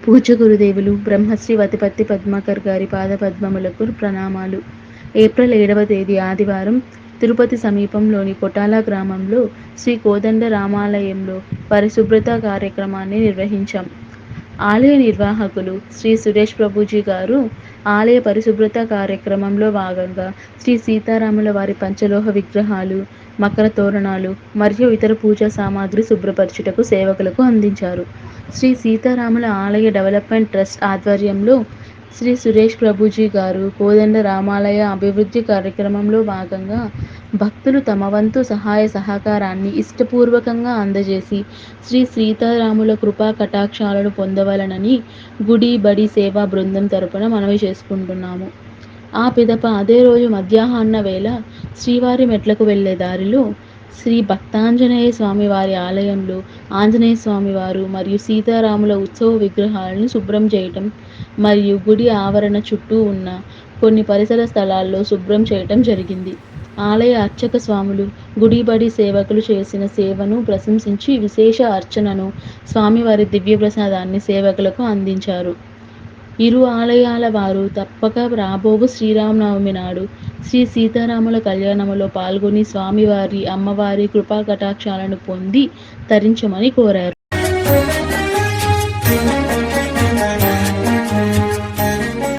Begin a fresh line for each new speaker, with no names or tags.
పూజ్య గురుదేవులు బ్రహ్మశ్రీ వతిపత్తి పద్మాకర్ గారి పాదపద్మములకు ప్రణామాలు. ఏప్రిల్ 7వ తేదీ ఆదివారం తిరుపతి సమీపంలోని కొటాల గ్రామంలో శ్రీ కోదండ రామాలయంలో పరిశుభ్రత కార్యక్రమాన్ని నిర్వహించాం. ఆలయ నిర్వాహకులు శ్రీ సురేష్ ప్రభుజీ గారు ఆలయ పరిశుభ్రత కార్యక్రమంలో భాగంగా శ్రీ సీతారాముల వారి పంచలోహ విగ్రహాలు, మకర తోరణాలు మరియు ఇతర పూజా సామాగ్రి శుభ్రపరచుటకు సేవకులకు అందించారు. శ్రీ సీతారాముల ఆలయ డెవలప్మెంట్ ట్రస్ట్ ఆధ్వర్యంలో శ్రీ సురేష్ ప్రభుజీ గారు కోదండ రామాలయ అభివృద్ధి కార్యక్రమంలో భాగంగా భక్తులు తమ వంతు సహాయ సహకారాన్ని ఇష్టపూర్వకంగా అందజేసి శ్రీ సీతారాముల కృపా కటాక్షాలను పొందవలనని గుడి బడి సేవా బృందం తరపున మనవి చేసుకుంటున్నాము. ఆ పిదప అదే రోజు మధ్యాహ్న వేళ శ్రీవారి మెట్లకు వెళ్లే దారిలో శ్రీ భక్తాంజనేయ స్వామి వారి ఆలయంలో ఆంజనేయ స్వామి వారు మరియు సీతారాముల ఉత్సవ విగ్రహాలను శుభ్రం చేయటం మరియు గుడి ఆవరణ చుట్టూ ఉన్న కొన్ని పరిసర స్థలాల్లో శుభ్రం చేయటం జరిగింది. ఆలయ అర్చక స్వాములు, గుడిబడి సేవకులు చేసిన సేవను ప్రశంసించి విశేష అర్చనను స్వామివారి దివ్య ప్రసాదాన్ని సేవకులకు అందించారు. ఇరు ఆలయాల వారు తప్పక రాబోవు శ్రీరామనవమి నాడు శ్రీ సీతారాముల కళ్యాణములో పాల్గొని స్వామివారి, అమ్మవారి కృపా కటాక్షాలను పొంది తరించమని కోరారు.